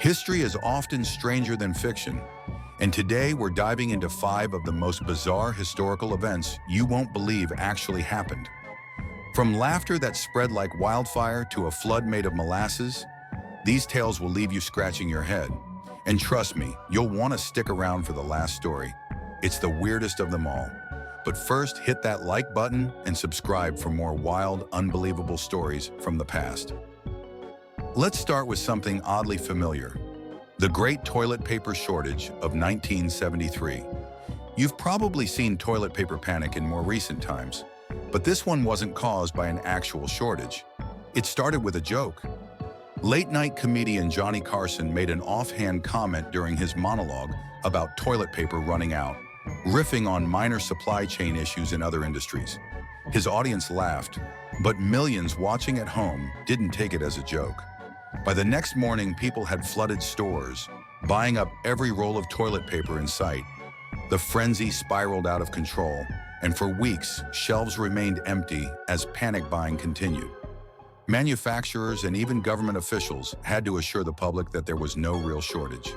History is often stranger than fiction, and today we're diving into 5 of the most bizarre historical events you won't believe actually happened. From laughter that spread like wildfire to a flood made of molasses, these tales will leave you scratching your head. And trust me, you'll want to stick around for the last story. It's the weirdest of them all. But first, hit that like button and subscribe for more wild, unbelievable stories from the past. Let's start with something oddly familiar. The Great Toilet Paper Shortage of 1973. You've probably seen toilet paper panic in more recent times, but this one wasn't caused by an actual shortage. It started with a joke. Late-night comedian Johnny Carson made an offhand comment during his monologue about toilet paper running out, riffing on minor supply chain issues in other industries. His audience laughed, but millions watching at home didn't take it as a joke. By the next morning, people had flooded stores, buying up every roll of toilet paper in sight. The frenzy spiraled out of control, and for weeks, shelves remained empty as panic buying continued. Manufacturers and even government officials had to assure the public that there was no real shortage.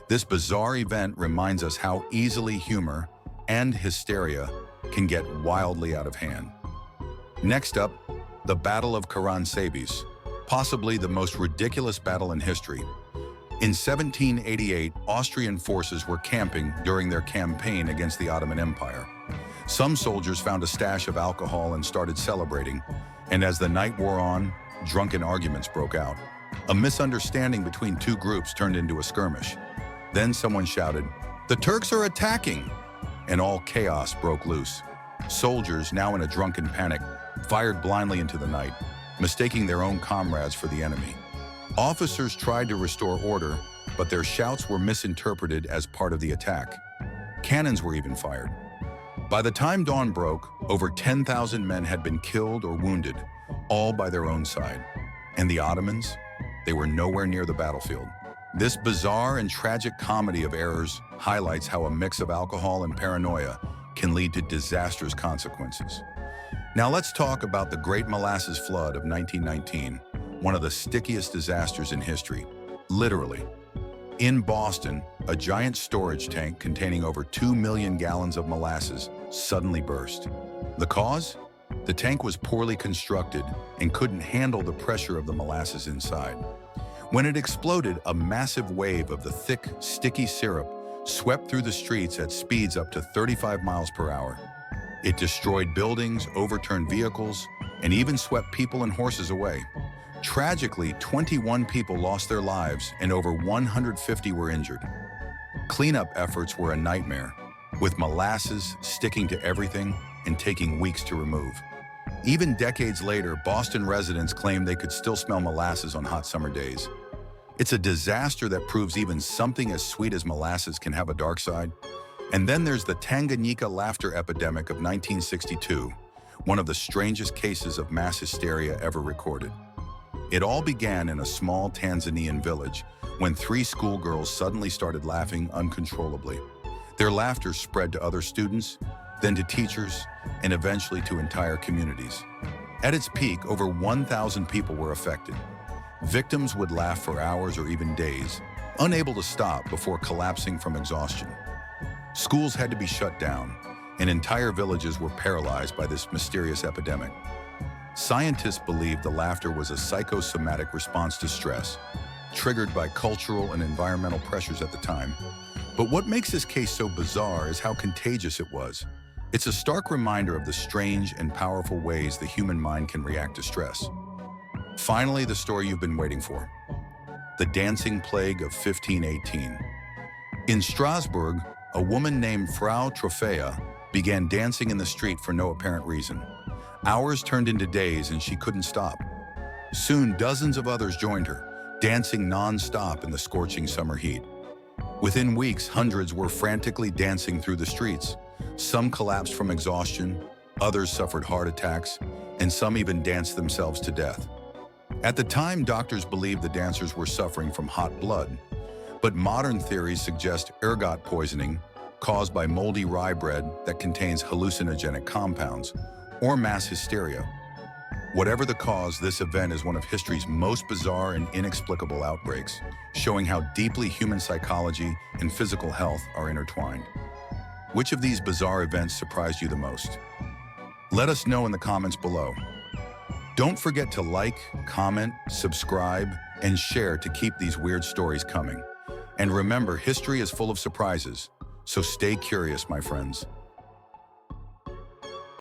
This bizarre event reminds us how easily humor and hysteria can get wildly out of hand. Next up, the Battle of Karánsebes, possibly the most ridiculous battle in history. In 1788, Austrian forces were camping during their campaign against the Ottoman Empire. Some soldiers found a stash of alcohol and started celebrating, and as the night wore on, drunken arguments broke out. A misunderstanding between two groups turned into a skirmish. Then someone shouted, "The Turks are attacking!" And all chaos broke loose. Soldiers, now in a drunken panic, fired blindly into the night, mistaking their own comrades for the enemy. Officers tried to restore order, but their shouts were misinterpreted as part of the attack. Cannons were even fired. By the time dawn broke, over 10,000 men had been killed or wounded, all by their own side. And the Ottomans? They were nowhere near the battlefield. This bizarre and tragic comedy of errors highlights how a mix of alcohol and paranoia can lead to disastrous consequences. Now let's talk about the Great Molasses Flood of 1919, one of the stickiest disasters in history, literally. In Boston, a giant storage tank containing over 2 million gallons of molasses suddenly burst. The cause? The tank was poorly constructed and couldn't handle the pressure of the molasses inside. When it exploded, a massive wave of the thick, sticky syrup swept through the streets at speeds up to 35 miles per hour. It destroyed buildings, overturned vehicles, and even swept people and horses away. Tragically, 21 people lost their lives and over 150 were injured. Cleanup efforts were a nightmare, with molasses sticking to everything and taking weeks to remove. Even decades later, Boston residents claim they could still smell molasses on hot summer days. It's a disaster that proves even something as sweet as molasses can have a dark side. And then there's the Tanganyika laughter epidemic of 1962, one of the strangest cases of mass hysteria ever recorded. It all began in a small Tanzanian village when 3 schoolgirls suddenly started laughing uncontrollably. Their laughter spread to other students, then to teachers, and eventually to entire communities. At its peak, over 1,000 people were affected. Victims would laugh for hours or even days, unable to stop before collapsing from exhaustion. Schools had to be shut down, and entire villages were paralyzed by this mysterious epidemic. Scientists believe the laughter was a psychosomatic response to stress, triggered by cultural and environmental pressures at the time. But what makes this case so bizarre is how contagious it was. It's a stark reminder of the strange and powerful ways the human mind can react to stress. Finally, the story you've been waiting for. The Dancing Plague of 1518. In Strasbourg, a woman named Frau Trophea began dancing in the street for no apparent reason. Hours turned into days and she couldn't stop. Soon, dozens of others joined her, dancing non-stop in the scorching summer heat. Within weeks, hundreds were frantically dancing through the streets. Some collapsed from exhaustion, others suffered heart attacks, and some even danced themselves to death. At the time, doctors believed the dancers were suffering from hot blood, but modern theories suggest ergot poisoning caused by moldy rye bread that contains hallucinogenic compounds, or mass hysteria. Whatever the cause, this event is one of history's most bizarre and inexplicable outbreaks, showing how deeply human psychology and physical health are intertwined. Which of these bizarre events surprised you the most? Let us know in the comments below. Don't forget to like, comment, subscribe, and share to keep these weird stories coming. And remember, history is full of surprises, so stay curious, my friends.